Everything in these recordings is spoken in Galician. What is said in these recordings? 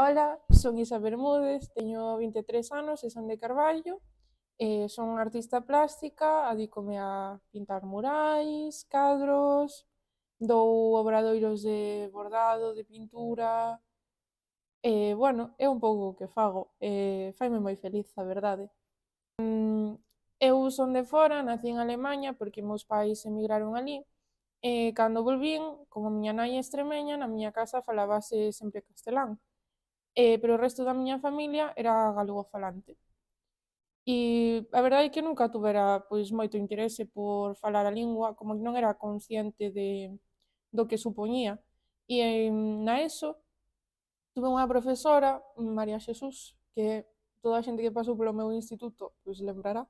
Ola, son Isa Bermúdez, teño 23 anos e son de Carballo. Son artista plástica, adícome a pintar murais, cadros, dou obradoiros de bordado, de pintura. Bueno, é un pouco o que fago, faime moi feliz, a verdade. Eu son de fora, nací en Alemaña porque meus pais emigraron alí. Cando volvín, como a miña nai é extremeña, na miña casa falábase sempre castelán. Pero o resto da miña familia era galegofalante. E a verdade é que nunca tuvera pois moito interese por falar a lingua, como que non era consciente do que supoñía. E na ESO tuve unha profesora, María Xesús, que toda a xente que pasou polo meu instituto pois lembrará,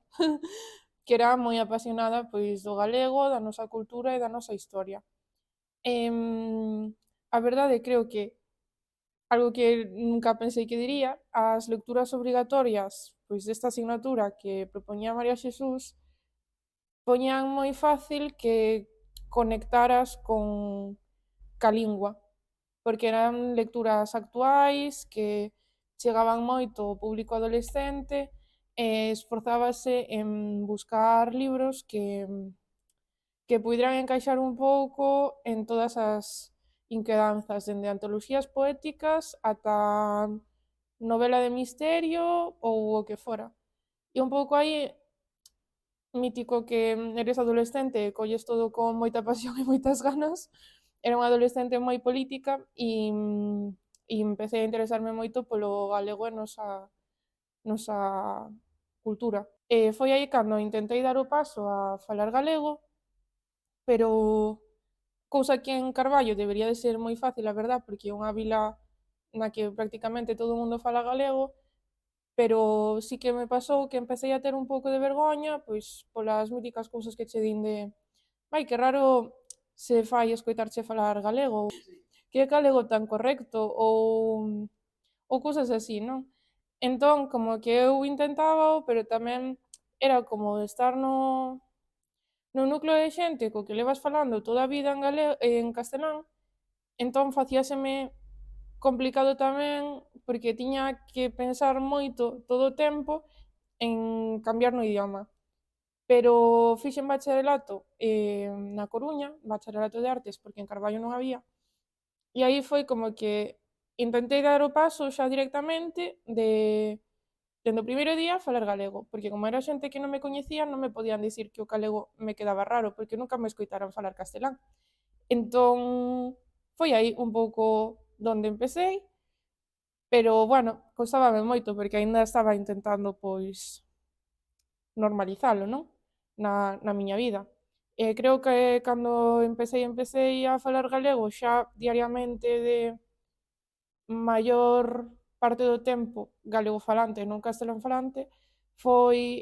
que era moi apasionada pois do galego, da nosa cultura e da nosa historia. A verdade creo que algo que nunca pensei que diría, as lecturas obrigatorias pois desta asignatura que propoñía María Xesús poñían moi fácil que conectaras ca lingua, porque eran lecturas actuais que chegaban moito ao público adolescente e esforzábase en buscar libros que puideran encaixar un pouco en todas as inquedanzas, dende antoloxías poéticas ata novela de misterio ou o que fora. E un pouco aí mítico que eres adolescente e colles todo con moita pasión e moitas ganas. Era unha adolescente moi política e empecé a interesarme moito polo galego e nosa cultura. Foi aí cando intentei dar o paso a falar galego, pero cousa que en Carballo debería de ser moi fácil, a verdad, porque é unha vila na que prácticamente todo o mundo fala galego, pero sí que me pasou que empecé a ter un pouco de vergoña, pois polas míticas cousas que che din de ai, que raro se fai escoitarche falar galego, que galego tan correcto, ou cousas así, non? Entón, como que eu intentábao, pero tamén era como estar no núcleo de xente co que levas falando toda a vida en castelán, entón facíaseme complicado tamén porque tiña que pensar moito todo o tempo en cambiar no idioma. Pero fixen bacharelato na Coruña, bacharelato de artes, porque en Carballo non había, e aí foi como que intentei dar o paso xa directamente dende o primeiro día falar galego, porque como era xente que non me coñecía, non me podían dicir que o galego me quedaba raro, porque nunca me escoitaran falar castelán. Entón, foi aí un pouco donde empecéi, pero, bueno, costábame moito, porque aínda estaba intentando, pois, normalizalo, non? Na miña vida. Creo que cando empecéi a falar galego xa diariamente de maior parte do tempo galegofalante e non castelánfalante foi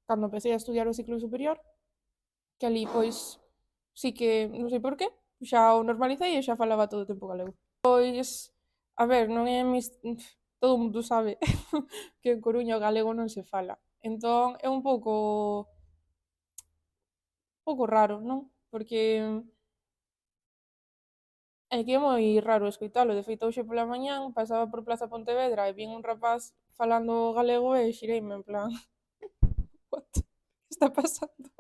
cando empecé a estudiar o ciclo superior, que ali pois sí que non sei por qué, xa o normalicei e xa falaba todo o tempo galego. Pois, a ver, non é todo o mundo sabe que en Coruña o galego non se fala. Entón é un pouco raro, non? Porque é que é moi raro escoitalo. De feito, hoxe pola mañán pasaba por Plaza Pontevedra e vin un rapaz falando galego e xireime en plan, what? Que está pasando?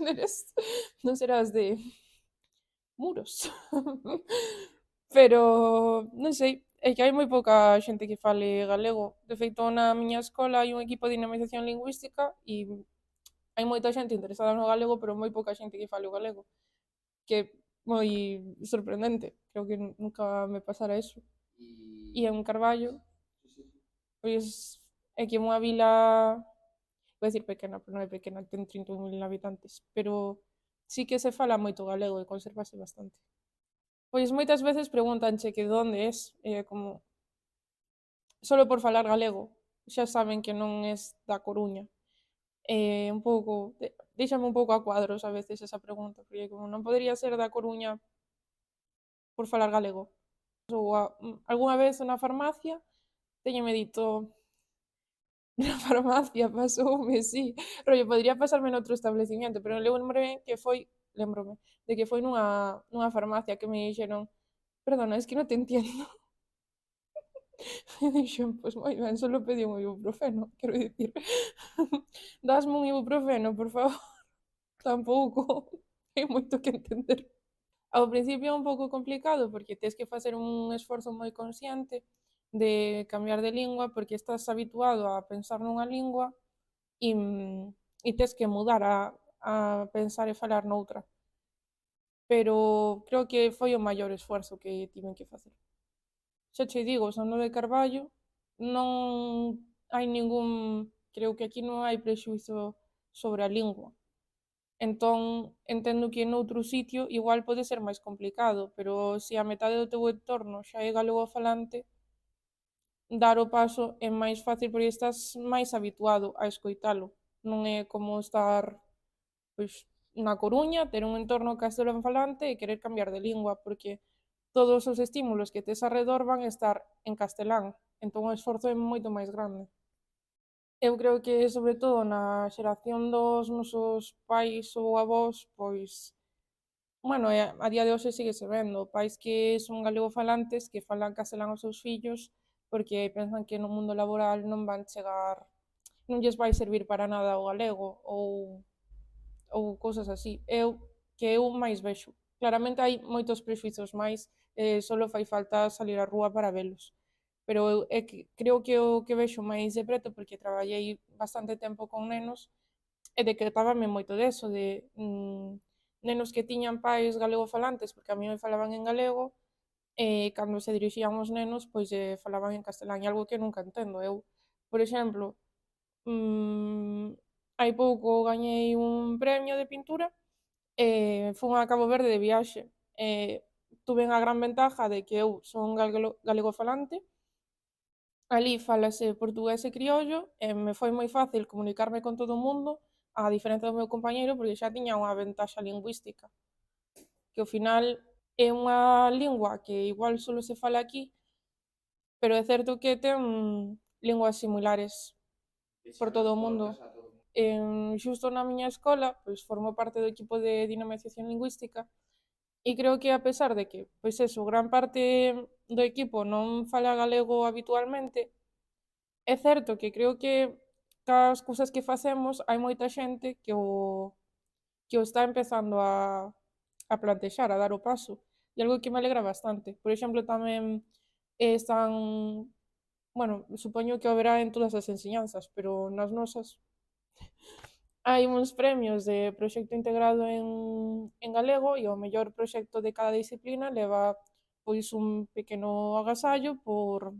Eres? Non serás de Muros? Pero non sei, é que hai moi pouca xente que fale galego. De feito, na miña escola hai un equipo de dinamización lingüística e hai moita xente interesada no galego, pero moi pouca xente que fale o galego, que é moi sorprendente. Creo que nunca me pasara eso. E en Carballo, pois é que é unha vila, vou dicir pequena, pero non é pequena, ten 31.000 habitantes, pero sí que se fala moito galego e consérvase bastante. Pois moitas veces pregúntanche que de onde es, como solo por falar galego xa saben que non es da Coruña. Un pouco, déixame un pouco a cuadros a veces esa pregunta, porque como non podería ser da Coruña por falar galego. Ou algunha vez na farmacia teñome dito na farmacia pasoume, sí, rollo, podría pasarme noutro establecimiento, pero lembrome de que foi nunha farmacia que me dixeron Perdona, es que no te entiendo. E dixen, pois moi ben, solo pedí un ibuprofeno, quero dicir. Dasme un ibuprofeno, por favor. Tampouco hai moito que entender. Ao principio é un pouco complicado porque tes que facer un esforzo moi consciente de cambiar de lingua porque estás habituado a pensar nunha lingua e tes que mudar a pensar e falar noutra. Pero creo que foi o maior esforzo que tiven que facer. Xa che digo, son de Carballo, non hai ningún, creo que aquí non hai prexuízo sobre a lingua. Entón, entendo que noutro sitio igual pode ser máis complicado, pero se a metade do teu entorno xa é galegofalante, dar o paso é máis fácil porque estás máis habituado a escoitalo. Non é como estar pois na Coruña, ter un entorno castelanfalante e querer cambiar de lingua, porque todos os estímulos que tes arredor van estar en castelán, entón o esforzo é moito máis grande. Eu creo que, sobre todo, na xeración dos nosos pais ou avós, pois, bueno, a día de hoxe síguese vendo, pais que son galegofalantes, que falan castelán aos seus fillos, porque pensan que no mundo laboral non van chegar, non lles vai servir para nada o galego, ou cousas así. Eu máis vexo. Claramente hai moitos prexuizos máis, solo fai falta salir á rúa para velos. Pero eu é que creo que o que vexo máis de preto, porque traballei bastante tempo con nenos, e decretábame moito deso, de nenos que tiñan pais galegofalantes, porque a mí me falaban en galego, e cando se dirixían aos nenos, pois falaban en castelán, e algo que nunca entendo. Eu, por exemplo, hai pouco gañei un premio de pintura e fun a Cabo Verde de viaxe. Tuve a gran ventaja de que eu son galegofalante, ali falase portugués e criollo e me foi moi fácil comunicarme con todo o mundo, a diferencia do meu compañeiro, porque xa tiña unha ventaxa lingüística, que ao final é unha lingua que igual solo se fala aquí, pero é certo que ten linguas similares por todo o mundo. Xusto na miña escola, pois formo parte do equipo de dinamización lingüística e creo que a pesar de que, pois eso, gran parte do equipo non fala galego habitualmente, é certo que creo que cas cousas que facemos hai moita xente que o está empezando a plantexar, a dar o paso. E algo que me alegra bastante. Por exemplo, tamén están, bueno, supoño que haberá en todas as enseñanzas, pero nas nosas hai uns premios de proxecto integrado en galego e o mellor proxecto de cada disciplina leva pois un pequeno agasallo por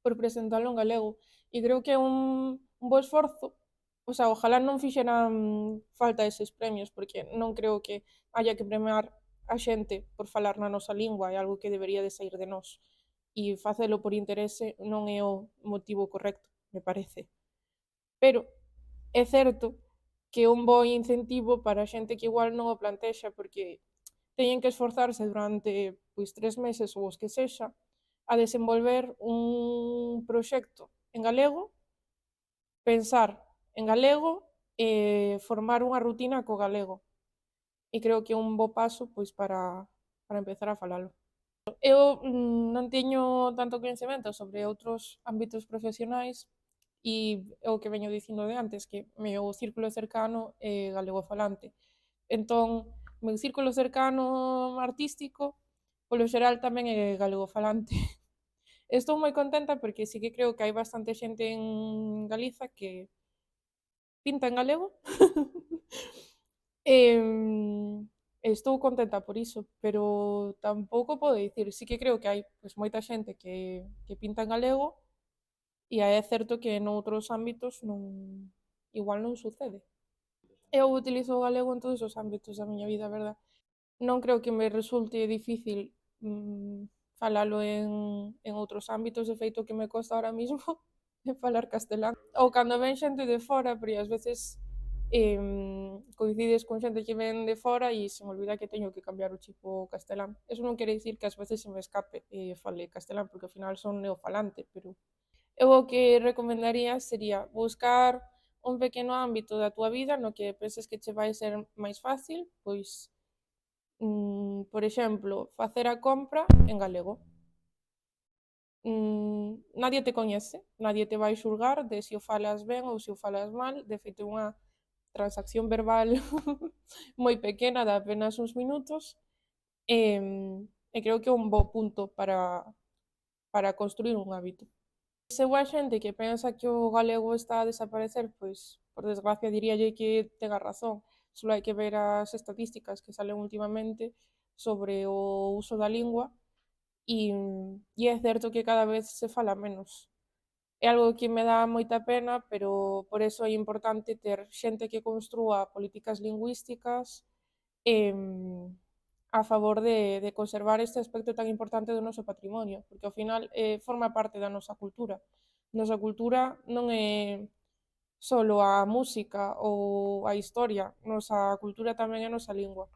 presentalo en galego. E creo que é un bo esforzo. O sea, ojalá non fixeran falta eses premios, porque non creo que haya que premiar a xente por falar na nosa lingua, é algo que debería de sair de nós. E facelo por interese non é o motivo correcto, me parece. Pero é certo que é un bo incentivo para a xente que igual non o plantexa, porque teñen que esforzarse durante pois 3 meses ou os que sexa a desenvolver un proxecto en galego, pensar en galego e formar unha rutina co galego. E creo que é un bo paso pois para empezar a falalo. Eu non teño tanto coñecemento sobre outros ámbitos profesionais e é o que veño dicindo de antes, que meu círculo cercano é galegofalante. Entón, meu círculo cercano artístico, polo xeral tamén é galegofalante. Estou moi contenta porque sí que creo que hai bastante xente en Galiza que pinta en galego. Estou contenta por iso, pero tampouco podo dicir, sí que creo que hai pois, moita xente que pinta en galego e é certo que noutros ámbitos igual non sucede. Eu utilizo o galego en todos os ámbitos da miña vida, verdad? Non creo que me resulte difícil falalo en outros ámbitos, de feito que me costa ahora mismo é falar castelán. Ou cando ven xente de fora, porque ás veces coincides con xente que ven de fora e se me olvida que teño que cambiar o chip ao castelán. Eso non quere dicir que ás veces se me escape e fale castelán, porque ao final son neofalante, pero eu o que recomendaría sería buscar un pequeno ámbito da túa vida no que penses que che vai ser máis fácil, pois Por exemplo, facer a compra en galego. Nadie te coñece, nadie te vai xulgar de se o falas ben ou se o falas mal, de feito é unha transacción verbal moi pequena, de apenas uns minutos, e creo que é un bo punto para construir un hábito. Se a xente que pensa que o galego está a desaparecer, pois, por desgracia, diríalle que ten a razón. Só hai que ver as estatísticas que salen últimamente sobre o uso da lingua e é certo que cada vez se fala menos. É algo que me dá moita pena, pero por eso é importante ter xente que construa políticas lingüísticas a favor de conservar este aspecto tan importante do noso patrimonio, porque ao final forma parte da nosa cultura. Nosa cultura non é solo a música ou a historia, nosa cultura tamén é a nosa lingua.